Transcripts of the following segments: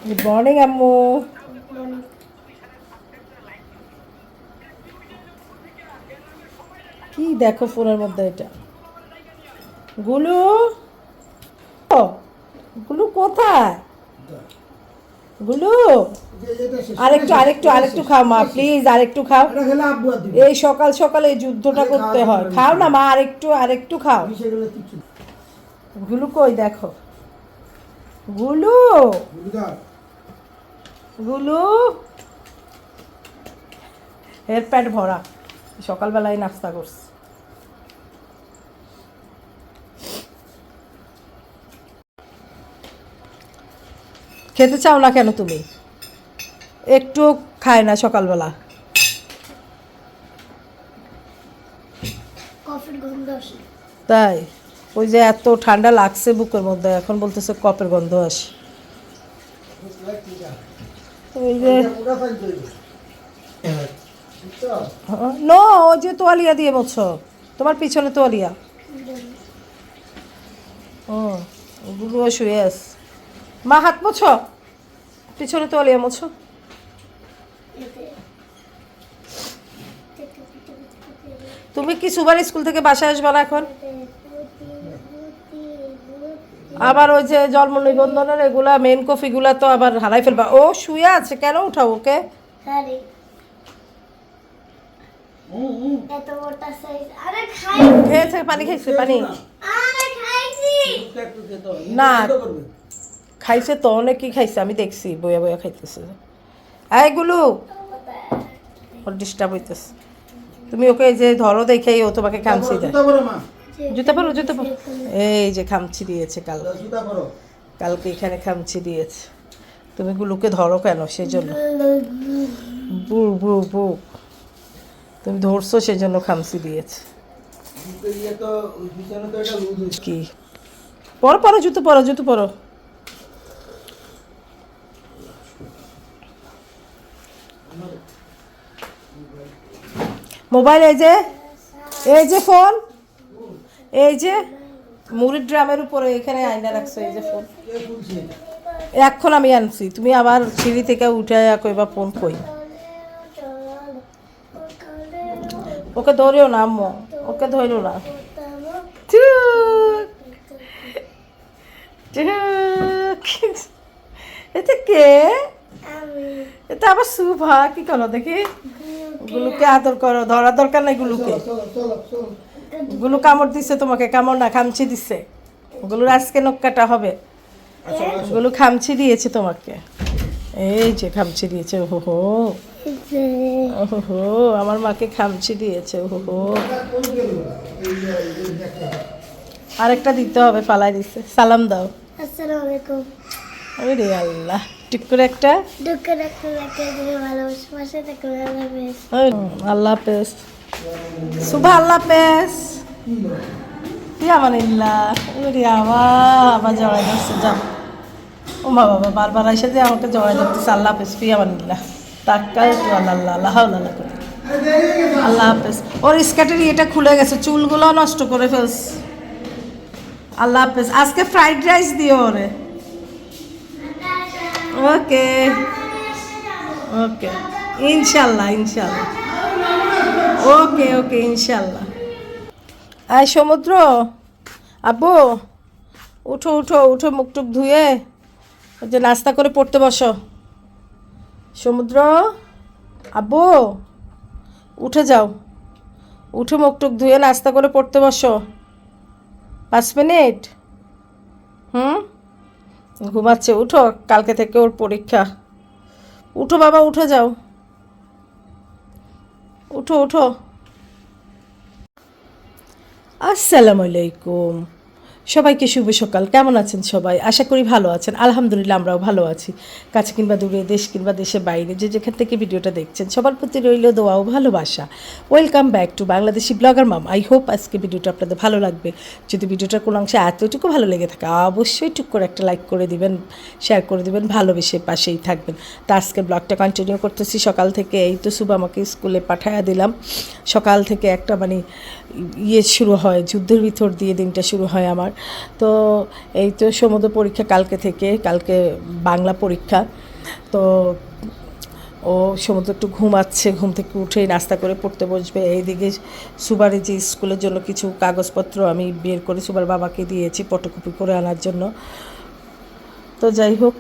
Good morning আম্মু। কি দেখো ফোনের মধ্যে এটা? গুলু, ও গুলু কোথায়? গুলু আরেকটু আরেকটু আরেকটু খাও মা, প্লিজ আরেকটু খাও। এই সকাল সকাল এই যুদ্ধটা করতে হয়। খাও না মা, আরেকটু আরেকটু খাও। গুলু কই দেখো? গুলু, গুলু এর প্যাট ভরা, সকালবেলায় নাস্তা করছে। খেতে চাও না কেন তুমি? একটু খায় না সকালবেলা? তাই? ওই যে এত ঠান্ডা লাগছে বুকের মধ্যে, এখন বলতেছে কফের গন্ধ আসে। ওই যে নো, ওই যে তোয়ালিয়া দিয়ে মোছো, তোমার পিছনে তোয়ালিয়া। গুলো শুয়ে আস। মা হাত মোছো, পিছনে তোয়ালিয়া মোছো। তুমি কি সুবার স্কুল থেকে বাসায় আসবে না এখন? আবার ওই যে জন্ম নিবন্ধনের এগুলা মেন কফিগুলা তো আবার হারাই ফেলবা। ও শুয়ে আছে, কেন উঠাও ওকে? খেয়েছে, পানি খাইছে, পানি না খাইছে তো, অনেক কি খাইছে আমি দেখছি, বইয়া বইয়া খাইতেছে। এইগুলো ওর ডিস্টার্ব হইতেছে। তুমি ওকে যে ধরো দেখেই ও তোমাকে খামচি দেয়। জুতা পরো, জুতা পরো। এই যে খামচি দিয়েছে কালকে এখানে খামচি দিয়েছে। তুমি গুলোকে ধরো কেন? সেজন্য বু বু বু তুমি ধরছো সেজন্য খামচি দিয়েছে। কি পরো পরো, জুতো পরো, জুতো পরো। মোবাইল এই যে ফোন, এই যে মুড়ির ড্রামের উপরে এখানে আয়না রাখছো, এই যে ফোন এখন আমি আনছি। তুমি আবার সিঁড়ি থেকে উঠে কইবা ফোন কই? ওকে ধরেও না আম্মু, ওকে ধরেও না। এটা কে? এটা আবার সুভা। কি করো দেখি? গুলুকে আদর করো, ধরার দরকার নাই গুলুকে। গুলু কামড় দিচ্ছে তোমাকে? কামড় না, খামচি দিচ্ছে। গুলুর আজকে নখ কাটা হবে। গুলু খামচি দিয়েছে তোমাকে, এই যে খামচি দিয়েছে। ওহো ওহো, আমার মাকে খামচি দিয়েছে। ওহো, আরেকটা দিতে হবে, পালাই দিচ্ছে। সালাম দাও। আসসালামু আলাইকুম। আরে আল্লাহ, ঠিক করে একটা আল্লাহ হাফেজ। সুভা আল্লাহ হাফেজ। আবার জড়াই ধরছে, যাও। ও মা বাবা বারবার এসে যে আমাকে জড়াই ধরতেছে। আল্লাহ হাফেজ, ফিয়ামানিল্লাহ। তাকায় তো আল্লাহ আল্লাহ আল্লাহ করে। আল্লাহ হাফেজ। ওর স্কার্টের ইয়েটা খুলে গেছে, চুলগুলো নষ্ট করে ফেলস। আল্লাহ হাফেজ। আজকে ফ্রাইড রাইস দিও ওরে। ওকে ওকে, ইনশাল্লাহ ইনশাল্লাহ। ওকে ওকে ইনশাল্লাহ। আয় সমুদ্র, আব্বু উঠো উঠো উঠো, মুখ টুক ধুয়ে ওই যে নাস্তা করে পড়তে বসো। সমুদ্র, আব্বু উঠে যাও, উঠে মুখ টুক ধুয়ে নাস্তা করে পড়তে বসো। 5 মিনিট। ঘুমাচ্ছে? উঠো, কালকে থেকে ওর পরীক্ষা। উঠো বাবা, উঠে যাও, উঠো উঠো। আসসালামু আলাইকুম সবাইকে, শুভ সকাল। কেমন আছেন সবাই? আশা করি ভালো আছেন। আলহামদুলিল্লাহ আমরাও ভালো আছি। কাছে কিংবা দূরে, দেশ কিংবা দেশের বাইরে, যে যেখান থেকে ভিডিওটা দেখছেন, সবার প্রতি রইল দোয়া ও ভালোবাসা। Welcome back to Bangladeshi blogger Mam. I hope আজকে ভিডিওটা আপনাদের ভালো লাগবে। যদি ভিডিওটার কোনো অংশে এতটুকু ভালো লেগে থাকে, অবশ্যই টুক করে একটা লাইক করে দিবেন, শেয়ার করে দিবেন, ভালোবেসে পাশেই থাকবেন। তা আজকে ব্লগটা কন্টিনিউ করতেছি সকাল থেকে। এই তো শুভ আমাকে স্কুলে পাঠায়া দিলাম। সকাল থেকে একটা মানে ইয়ে শুরু হয়, যুদ্ধের ভিতর দিয়ে দিনটা শুরু হয় আমার। তো এই তো সমুদ্র পরীক্ষা কালকে বাংলা পরীক্ষা। তো ও সমুদ্র একটু ঘুমাচ্ছে, ঘুম থেকে উঠেই নাস্তা করে পড়তে বসবে। এইদিকে সুবারের যে স্কুলের জন্য কিছু কাগজপত্র আমি বের করে সুবার বাবাকে দিয়েছি ফটোকপি করে আনার জন্য। তো যাই হোক,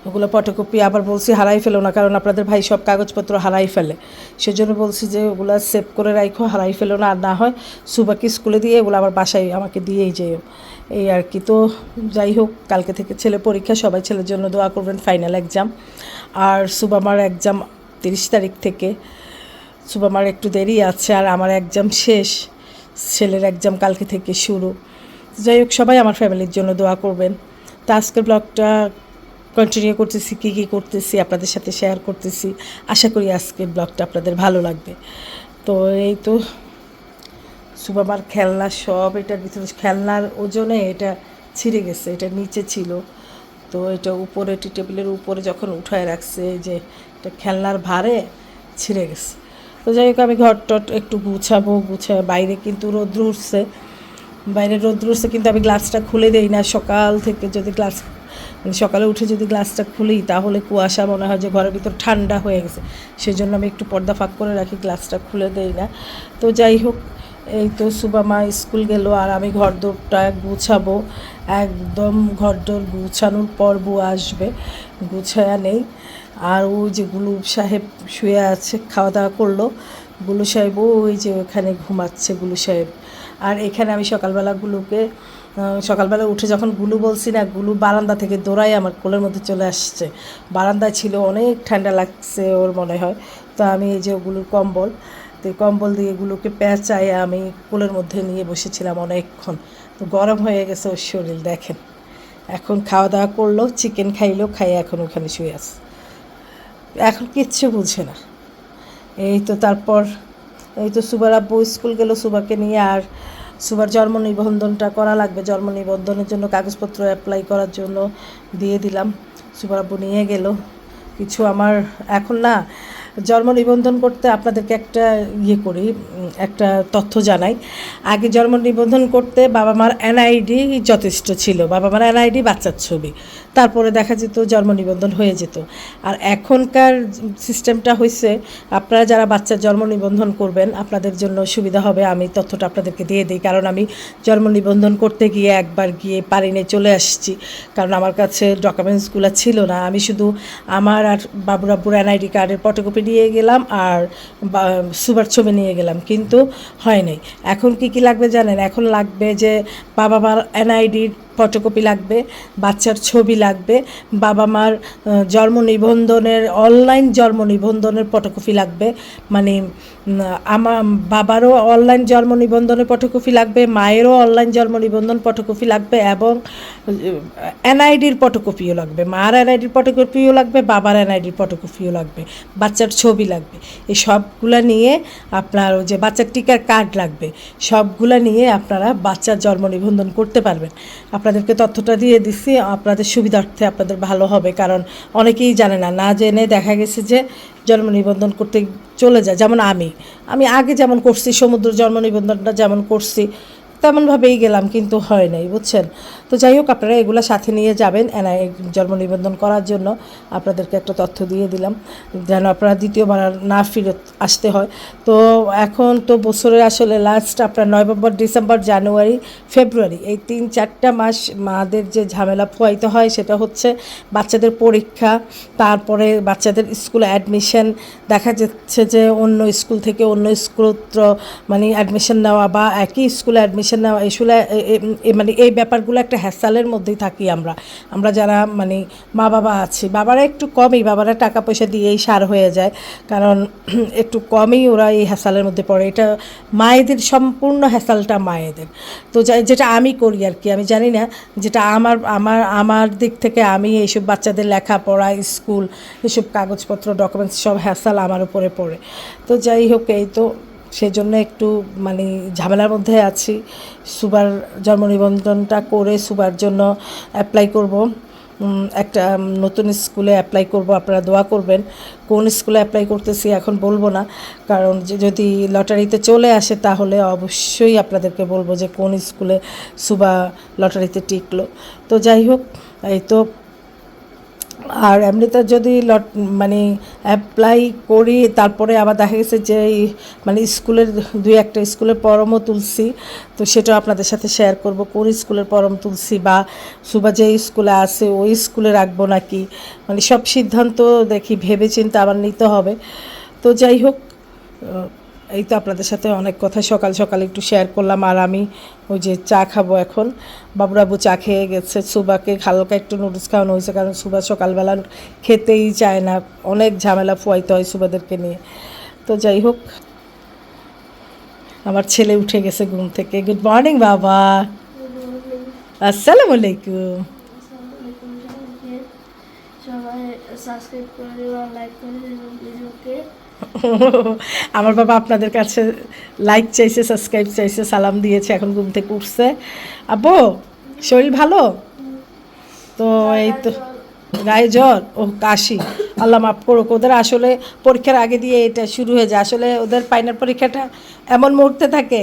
ওগুলো ফটোকপি আবার বলছি হারাই ফেলো না, কারণ আপনাদের ভাই সব কাগজপত্র হারাই ফেলে। সেজন্য বলছি যে ওগুলো সেভ করে রাখো, হারাই ফেলো না, আর না হয় সুবাকে স্কুলে দিয়ে ওগুলো আবার বাসায় আমাকে দিয়েই যেও, এই আর কি। তো যাই হোক, কালকে থেকে ছেলে পরীক্ষা, সবাই ছেলের জন্য দোয়া করবেন, ফাইনাল এক্সাম। আর সুবামার এক্সাম 30 তারিখ থেকে, সুবামার একটু দেরি আছে, আর আমার এক্সাম শেষ, ছেলের এক্সাম কালকে থেকে শুরু। যাই হোক, সবাই আমার ফ্যামিলির জন্য দোয়া করবেন। তো আজকের ব্লগটা কন্টিনিউ করতেছি, কী কী করতেছি আপনাদের সাথে শেয়ার করতেছি। আশা করি আজকের ব্লগটা আপনাদের ভালো লাগবে। তো এই তো সুবামার খেলনা সব এটার ভিতরে, খেলনার ওজনে এটা ছিঁড়ে গেছে, এটা নিচে ছিল, তো এটা উপরে টেবিলের উপরে যখন উঠায় রাখছে, যে এটা খেলনার ভারে ছিঁড়ে গেছে। তো যাই হোক, আমি ঘর টট একটু গুছায়, বাইরে কিন্তু রৌদ্র উঠছে, কিন্তু আমি গ্লাসটা খুলে দেই না। সকাল থেকে যদি সকালে উঠে যদি গ্লাসটা খুলি, তাহলে কুয়াশা মনে হয় যে ঘরের ভিতর ঠান্ডা হয়ে গেছে, সেজন্য আমি একটু পর্দা ফাঁক করে রাখি, গ্লাসটা খুলে দেই না। তো যাই হোক, এই তো সুবামা স্কুল গেল, আর আমি ঘরদোরটা গুছাবো। একদম ঘরদোর গুছানোর পর বউ আসবে, গুছায়া নেই। আর ওই যে গুলু সাহেব শুয়ে আছে, খাওয়া দাওয়া করলো। গুলু সাহেব ওই যে ওখানে ঘুমাচ্ছে গুলু সাহেব। আর এখানে আমি সকালবেলা উঠে যখন গুলু বলছি না, গুলু বারান্দা থেকে দৌড়াই আমার কোলের মধ্যে চলে আসছে। বারান্দায় ছিল, অনেক ঠান্ডা লাগছে ওর মনে হয়। তো আমি এই যে গুলুর কম্বল, তো কম্বল দিয়ে এগুলোকে পেঁচায় আমি কোলের মধ্যে নিয়ে বসেছিলাম অনেকক্ষণ। তো গরম হয়ে গেছে ওর শরীর, দেখেন। এখন খাওয়া দাওয়া করলো, চিকেন খাইলো, খাইয়ে এখন ওখানে শুয়ে আছে, এখন কিচ্ছু বুঝে না। এই তো তারপর এই তো সুবার আব্বু স্কুল গেল সুবাকে নিয়ে, আর সুবার জন্ম নিবন্ধনটা করা লাগবে, জন্ম নিবন্ধনের জন্য কাগজপত্র অ্যাপ্লাই করার জন্য দিয়ে দিলাম। সুবার আব্বু নিয়ে গেল কিছু। আমার এখন না, জন্ম নিবন্ধন করতে আপনাদেরকে একটা তথ্য জানাই। আগে জন্ম নিবন্ধন করতে বাবা মার এনআইডি যথেষ্ট ছিল, বাবা মার এনআইডি, বাচ্চার ছবি, তারপরে দেখা যেত জন্ম নিবন্ধন হয়ে যেত। আর এখনকার সিস্টেমটা হয়েছে, আপনারা যারা বাচ্চার জন্ম নিবন্ধন করবেন, আপনাদের জন্য সুবিধা হবে, আমি তথ্যটা আপনাদেরকে দিয়ে দিই। কারণ আমি জন্ম নিবন্ধন করতে গিয়ে একবার গিয়ে পারিনে চলে আসছি, কারণ আমার কাছে ডকুমেন্টসগুলো ছিল না। আমি শুধু আমার আর বাবুর আব্বুর এনআইডি কার্ডের ফটোকপি নিয়ে গেলাম, আর সুবার ছবি নিয়ে গেলাম, কিন্তু হয় নাই। এখন কি লাগবে জানেন? এখন লাগবে যে বাবা মার এনআইডির ফটোকপি লাগবে, বাচ্চার ছবি লাগবে, বাবা মার অনলাইন জন্ম নিবন্ধনের ফটোকপি লাগবে, মানে আমার বাবারও অনলাইন জন্ম নিবন্ধনের ফটোকপি লাগবে, মায়েরও অনলাইন জন্ম নিবন্ধন ফটোকপি লাগবে, এবং এনআইডির ফটোকপিও লাগবে, মার এনআইডির ফটোকপিও লাগবে, বাবার এনআইডির ফটোকপিও লাগবে, বাচ্চার ছবি লাগবে। এই সবগুলা নিয়ে আপনার ওই যে বাচ্চার টিকার কার্ড লাগবে, সবগুলা নিয়ে আপনারা বাচ্চার জন্ম নিবন্ধন করতে পারবেন। আপনাদেরকে তথ্যটা দিয়ে দিচ্ছি, আপনাদের সুবিধার্থে, আপনাদের ভালো হবে, কারণ অনেকেই জানে না জেনে দেখা গেছে যে জন্ম নিবন্ধন করতে চলে যায়। যেমন আমি আগে যেমন করছি, সমুদ্র জন্ম নিবন্ধনটা যেমন করছি তেমনভাবেই গেলাম, কিন্তু হয় নাই, বুঝছেন। তো যাই হোক, আপনারা এগুলো সাথে নিয়ে যাবেন জন্ম নিবন্ধন করার জন্য। আপনাদেরকে একটা তথ্য দিয়ে দিলাম, যেন আপনারা দ্বিতীয়বার না ফেরত আসতে হয়। তো এখন তো বছরের আসলে লাস্ট আপনার নভেম্বর, ডিসেম্বর, জানুয়ারি, ফেব্রুয়ারি, এই 3-4টা মাস মাদের যে ঝামেলা পোয়াইতে হয়, সেটা হচ্ছে বাচ্চাদের পরীক্ষা, তারপরে বাচ্চাদের স্কুলে অ্যাডমিশন। দেখা যাচ্ছে যে অন্য স্কুল থেকে অন্য স্কুল মানে অ্যাডমিশন নেওয়া, বা একই স্কুলে অ্যাডমিশন নেওয়া, মানে এই ব্যাপারগুলো একটা হ্যাসালের মধ্যেই থাকি আমরা যারা মানে মা বাবা আছি। বাবারা একটু কমই, বাবারা টাকা পয়সা দিয়েই সার হয়ে যায়, কারণ একটু কমই ওরা এই হ্যাসালের মধ্যে পড়ে। এটা মায়েদের, সম্পূর্ণ হ্যাসালটা মায়েদের। তো যেটা আমি করি আর কি, আমি জানি না, যেটা আমার দিক থেকে আমি এইসব বাচ্চাদের লেখাপড়া, স্কুল, এসব কাগজপত্র, ডকুমেন্টস সব হ্যাসাল আমার উপরে পড়ে। তো যাই হোক, এই তো সেজন্য একটু মানে ঝামেলার মধ্যে আছি। সুবার জন্ম নিবন্ধনটা করে সুবার জন্য অ্যাপ্লাই করব, একটা নতুন স্কুলে অ্যাপ্লাই করব, আপনারা দোয়া করবেন। কোন স্কুলে অ্যাপ্লাই করতেছি এখন বলবো না, কারণ যদি লটারিতে চলে আসে তাহলে অবশ্যই আপনাদেরকে বলবো যে কোন স্কুলে সুবা লটারিতে টিকলো। তো যাই হোক, এই তো। আর এমনিতে যদি মানে অ্যাপ্লাই করি, তারপরে আবার দেখা গেছে যে মানে স্কুলের দুই একটা স্কুলের ফর্মও তুলছি, তো সেটাও আপনাদের সাথে শেয়ার করব কোন স্কুলের ফর্ম তুলছি, বা সুবা যে স্কুলে আছে ওই স্কুলে রাখবো নাকি, মানে সব সিদ্ধান্ত দেখি ভেবে চিন্তে আবার নিতে হবে। তো যাই হোক, এই তো আপনাদের সাথে অনেক কথা সকাল সকাল একটু শেয়ার করলাম। আর আমি ওই যে চা খাবো এখন, বাবুরাবু চা খেয়ে গেছে, সুবাকে হালকা একটু নুডলস খাওয়ানো হয়েছে, কারণ সুবা সকালবেলা খেতেই চায় না, অনেক ঝামেলা ফুয়াইতে হয় সুবাদেরকে নিয়ে। তো যাই হোক, আমার ছেলে উঠে গেছে ঘুম থেকে। গুড মর্নিং বাবা। আসসালামু আলাইকুম। সবাই সাবস্ক্রাইব করে দেবেন, লাইক করে দেবেন ভিডিওকে। আমার বাবা আপনাদের কাছে লাইক চাইছে, সাবস্ক্রাইব চাইছে, সালাম দিয়েছে, এখন ঘুম থেকে উঠছে। আব্বু শরীর ভালো তো? এই তো গায়ে জ্বর ও কাশি, আল্লাহ মাফ করুক। ওদের আসলে পরীক্ষার আগে দিয়ে এটা শুরু হয়ে যায়। আসলে ওদের ফাইনাল পরীক্ষাটা এমন মুহূর্তে থাকে,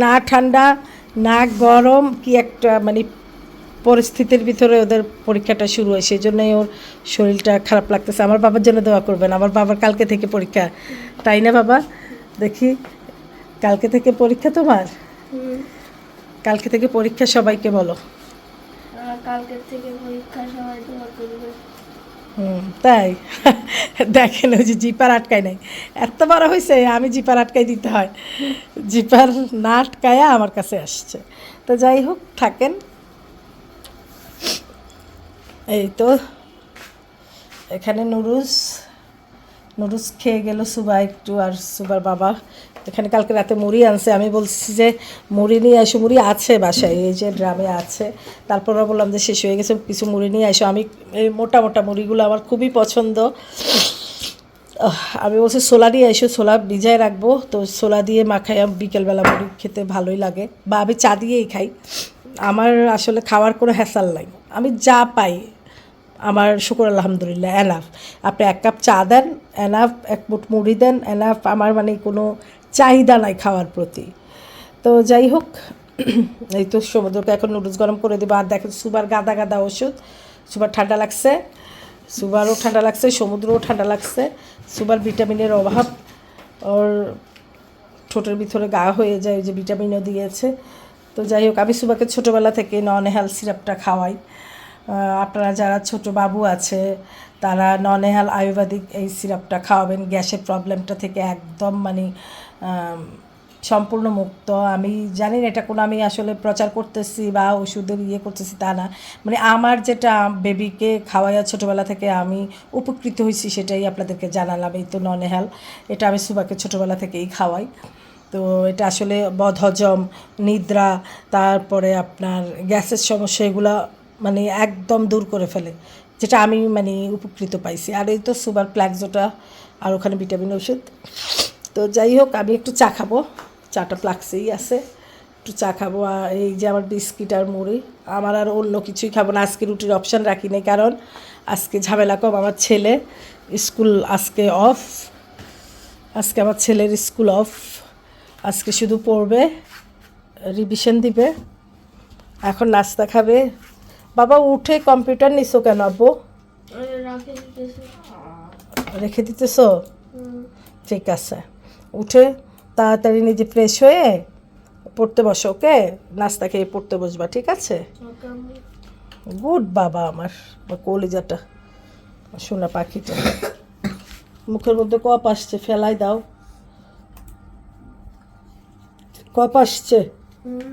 না ঠান্ডা না গরম, কি একটা মানে পরিস্থিতির ভিতরে ওদের পরীক্ষাটা শুরু হয়, সেই জন্যই ওর শরীরটা খারাপ লাগতেছে। আমার বাবার জন্য দোয়া করবেন, আমার বাবার কালকে থেকে পরীক্ষা, তাই না বাবা? দেখি, কালকে থেকে পরীক্ষা তোমার? কালকে থেকে পরীক্ষা, সবাইকে বলো। কালকের থেকে পরীক্ষা, সবাই দোয়া করবে। তাই? দেখেন ওই যে জিপার আটকায় নাই, এত বড় হয়েছে আমি জিপার আটকাই দিতে হয়, জিপার না আটকায়া আমার কাছে আসছে। তো যাই হোক, থাকেন। এই তো এখানে নুডলস খেয়ে গেল সুবা একটু, আর সুবার বাবা এখানে কালকে রাতে মুড়ি আনছে। আমি বলছি যে মুড়ি নিয়ে আসো, মুড়ি আছে বাসায়, এই যে ড্রামে আছে। তারপরে বললাম যে শেষ হয়ে গেছে, কিছু মুড়ি নিয়ে আসো। আমি এই মোটা মোটা মুড়িগুলো আমার খুবই পছন্দ। আমি বলছি ছোলা দিয়ে এসো, ছোলা ভিজায় রাখবো, তো ছোলা দিয়ে মাখাই বিকেলবেলা মুড়ি খেতে ভালোই লাগে, বা আমি চা দিয়েই খাই। আমার আসলে খাওয়ার কোনো হ্যাসাল নাই, আমি যা পাই আমার শুকর আলহামদুলিল্লাহ এনাফ। আপনি এক কাপ চা দেন এনাফ, এক মুঠ মুড়ি দেন এনাফ, আমার মানে কোনো চাহিদা নাই খাওয়ার প্রতি। তো যাই হোক, এই তো সমুদ্রকে এখন নুডলস গরম করে দেবো। আর দেখেন সুবার গাদা গাদা ওষুধ, সুবার ঠান্ডা লাগছে, সুবারও ঠান্ডা লাগছে, সমুদ্রও ঠান্ডা লাগছে। সুবার ভিটামিনের অভাব, ওর ঠোঁটের ভিতরে গা হয়ে যায়, ওই যে ভিটামিনও দিয়েছে। তো যাই হোক, আমি সুবাকে ছোটোবেলা থেকে নন হেলথ সিরাপটা খাওয়াই। আপনারা যারা ছোট বাবু আছে তারা ননেহাল আয়ুর্বেদিক এই সিরাপটা খাওয়াবেন, গ্যাসের প্রবলেমটা থেকে একদম মানে সম্পূর্ণ মুক্ত। আমি জানি না এটা কোনো আমি আসলে প্রচার করতেছি বা ওষুধের করতেছি তা না, মানে আমার যেটা বেবিকে খাওয়াইয়া ছোটোবেলা থেকে আমি উপকৃত হয়েছি সেটাই আপনাদেরকে জানালাম। এই তো ননেহাল, এটা আমি সুবাকে ছোটোবেলা থেকেই খাওয়াই। তো এটা আসলে বদহজম, নিদ্রা, তারপরে আপনার গ্যাসের সমস্যা, এগুলো মানে একদম দূর করে ফেলে, যেটা আমি মানে উপকৃত পাইছি। আর এই তো সুবার প্ল্যাক্সোটা, আর ওখানে ভিটামিন ওষুধ। তো যাই হোক, আমি একটু চা খাবো, চাটা প্লাক্সেই আছে, একটু চা খাবো। আর এই যে আমার বিস্কিট আর মুড়ি, আমার আর অন্য কিছুই খাবো না। আজকে রুটির অপশান রাখি নাই, কারণ আজকে ঝামেলা কম, আমার ছেলে স্কুল আজকে অফ, আজকে আমার ছেলের স্কুল অফ, আজকে শুধু পড়বে, রিভিশন দিবে, এখন নাস্তা খাবে। বাবা উঠে কম্পিউটার নিছো কেন আব্বু? রেখে দিতেছো? ঠিক আছে, উঠে তাড়াতাড়ি নিজে ফ্রেশ হয়ে পড়তে বসো, ওকে? নাস্তা খেয়ে পড়তে বসবা, ঠিক আছে? গুড বাবা, আমার কলিজাটা, সোনা পাখিটা। মুখের মধ্যে কপ আসছে, ফেলাই দাও। কপ আসছে,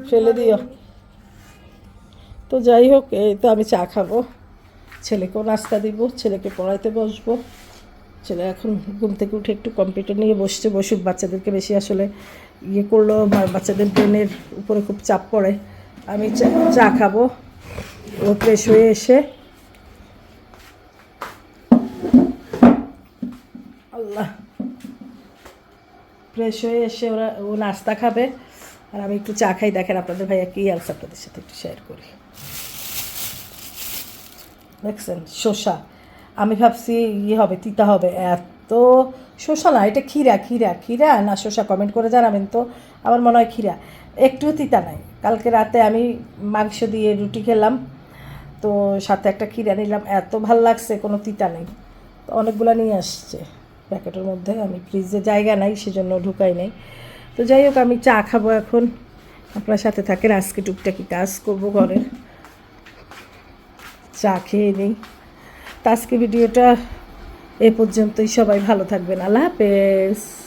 ফেলে দিও। তো যাই হোক, এই তো আমি চা খাবো, ছেলেকেও নাস্তা দিব, ছেলেকে পড়াইতে বসবো। ছেলে এখন ঘুম থেকে উঠে একটু কম্পিউটার নিয়ে বসুক। বাচ্চাদেরকে বেশি আসলে করলেও বাচ্চাদের ব্রেনের উপরে খুব চাপ পড়ে। আমি চা খাবো, ও ফ্রেশ হয়ে এসে, আল্লাহ, ফ্রেশ হয়ে এসে ও নাস্তা খাবে, আর আমি একটু চা খাই। দেখেন আপনাদের ভাইয়া কী আছে, আপনাদের সাথে একটু শেয়ার করি। দেখছেন শসা, আমি ভাবছি ইয়ে হবে, তিতা হবে, এত শসা না, এটা ক্ষীরা ক্ষীরা ক্ষীরা না শসা, কমেন্ট করে জানাবেন তো। আমার মনে হয় ক্ষীরা, একটুও তিতা নাই। কালকে রাতে আমি মাংস দিয়ে রুটি খেলাম, তো সাথে একটা ক্ষীরা নিলাম, এত ভাল লাগছে, কোনো তিতা নেই। তো অনেকগুলো নিয়ে আসছে প্যাকেটের মধ্যে, আমি ফ্রিজে জায়গা নাই সেজন্য ঢুকাই নাই। তো যাই হোক, আমি চা খাবো এখন, আপনার সাথে থাকেন, আজকে টুকটাকি কাজ করবো ঘরে, চা খেয়ে নিই। তো আজকে ভিডিওটা এ পর্যন্তই, সবাই ভালো থাকবেন, আল্লাহ হাফেজ।